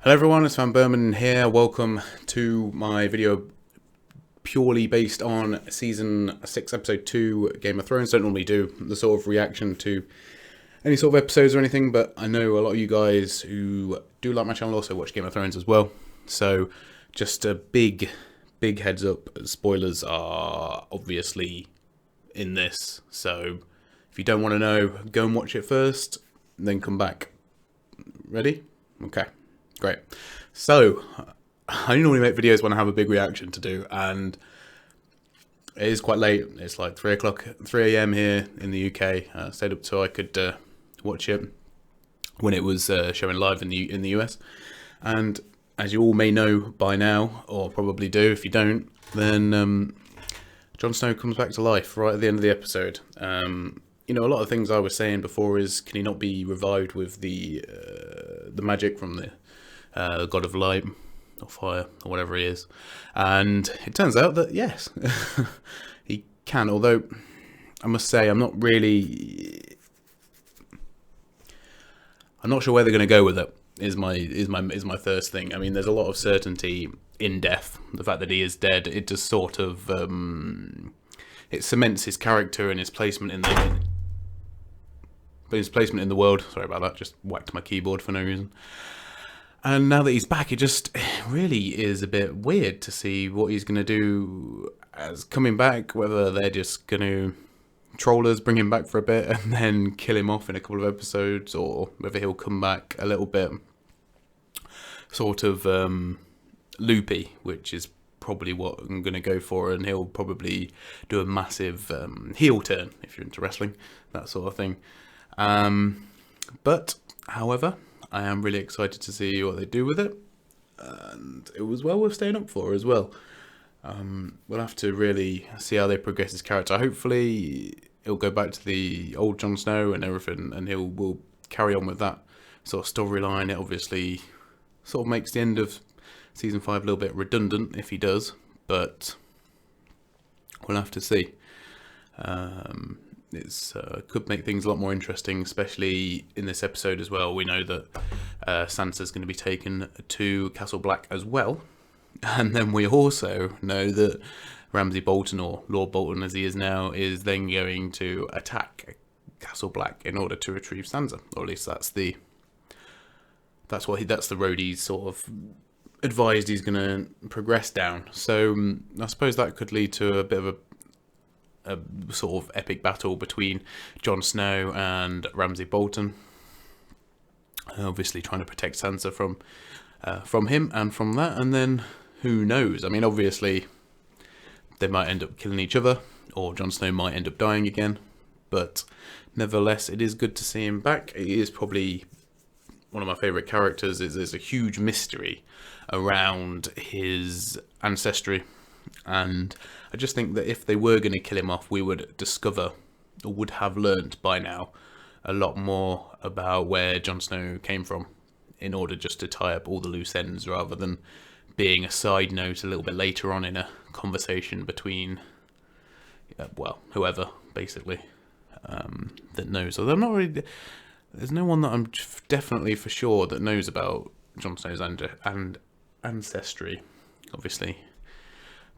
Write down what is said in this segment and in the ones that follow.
Hello everyone, it's vanburman here. Welcome to my video purely based on Season 6, Episode 2, Game of Thrones. Don't normally do the sort of reaction to any sort of episodes or anything, but I know a lot of you guys who do like my channel also watch Game of Thrones as well. So just a big heads up, spoilers are obviously in this. So if you don't want to know, go and watch it first, then come back. Ready? Okay. Great. So, I normally make videos when I have a big reaction to do, and it is quite late. It's like 3 a.m. here in the UK. Stayed up so I could watch it when it was showing live in the US. And as you all may know by now, or probably do, if you don't, then Jon Snow comes back to life right at the end of the episode. You know, a lot of things I was saying before is, can he not be revived with the magic from the God of Light or Fire or whatever he is? And it turns out that yes, he can. Although I must say, I'm not sure where they're going to go with it. Is my first thing. I mean, there's a lot of certainty in death. The fact that he is dead, it just sort of it cements his character and his placement in the world. Sorry about that. Just whacked my keyboard for no reason. And now that he's back, it just really is a bit weird to see what he's going to do as coming back, whether they're just going to troll us, bring him back for a bit, and then kill him off in a couple of episodes, or whether he'll come back a little bit sort of loopy, which is probably what I'm going to go for, and he'll probably do a massive heel turn, if you're into wrestling, that sort of thing. But, however, I am really excited to see what they do with it, and it was well worth staying up for as well. We'll have to really see how they progress his character. Hopefully, he'll go back to the old Jon Snow and everything, and will carry on with that sort of storyline. It obviously sort of makes the end of Season 5 a little bit redundant if he does, but we'll have to see. It's could make things a lot more interesting, especially in this episode as well. We know that Sansa's going to be taken to Castle Black as well, and then we also know that Ramsay Bolton, or Lord Bolton as he is now, is then going to attack Castle Black in order to retrieve Sansa, or at least that's the road he's sort of advised he's going to progress down. So I suppose that could lead to a bit of a sort of epic battle between Jon Snow and Ramsay Bolton, obviously trying to protect Sansa from him and from that. And then who knows? I mean, obviously they might end up killing each other, or Jon Snow might end up dying again, but nevertheless it is good to see him back. He is probably one of my favourite characters. There's a huge mystery around his ancestry, and I just think that if they were going to kill him off, we would discover, or would have learnt by now, a lot more about where Jon Snow came from, in order just to tie up all the loose ends, rather than being a side note a little bit later on in a conversation between, well, whoever, basically, that knows. Although I'm not really... There's no one that I'm definitely for sure that knows about Jon Snow's ancestry, obviously.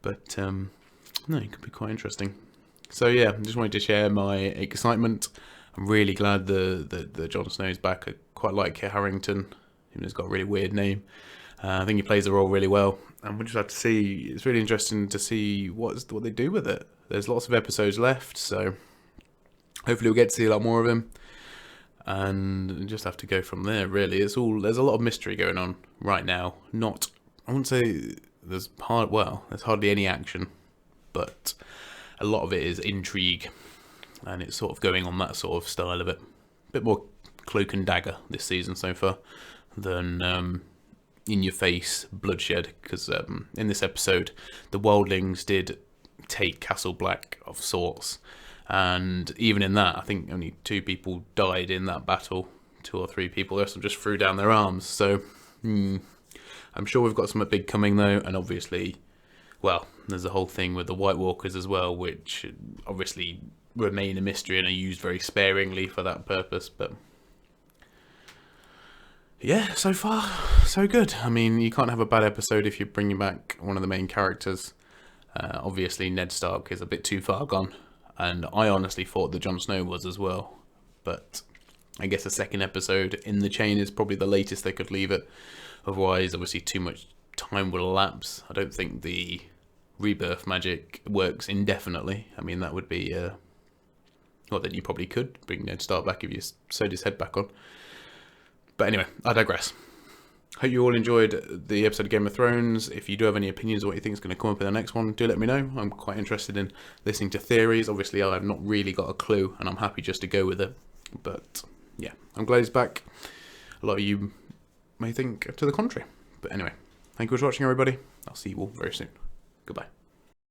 But, no, it could be quite interesting. So, yeah, I just wanted to share my excitement. I'm really glad the Jon Snow's back. I quite like Kit Harington, even though he's got a really weird name. I think he plays the role really well. And we'll just have to see. It's really interesting to see what they do with it. There's lots of episodes left, so hopefully we'll get to see a lot more of him. And just have to go from there, really. There's a lot of mystery going on right now. I wouldn't say there's hardly any action, but a lot of it is intrigue, and it's sort of going on that sort of style of it. A bit more cloak and dagger this season so far than in your face bloodshed, because in this episode the wildlings did take Castle Black of sorts, and even in that I think only 2 people died in that battle, 2 or 3 people. The rest of them just threw down their arms. So I'm sure we've got something big coming though, and obviously, well, there's the whole thing with the White Walkers as well, which obviously remain a mystery and are used very sparingly for that purpose. But yeah, so far, so good. I mean, you can't have a bad episode if you're bringing back one of the main characters. Obviously, Ned Stark is a bit too far gone, and I honestly thought that Jon Snow was as well. But I guess a second episode in the chain is probably the latest they could leave it. Otherwise, obviously, too much time will elapse. I don't think the rebirth magic works indefinitely. I mean, that would be... Not that you probably could bring Ned Stark back if you sewed his head back on. But anyway, I digress. Hope you all enjoyed the episode of Game of Thrones. If you do have any opinions on what you think is going to come up in the next one, do let me know. I'm quite interested in listening to theories. Obviously, I've not really got a clue, and I'm happy just to go with it. But yeah, I'm glad he's back. A lot of you may think to the contrary. But anyway, thank you for watching, everybody. I'll see you all very soon. Goodbye.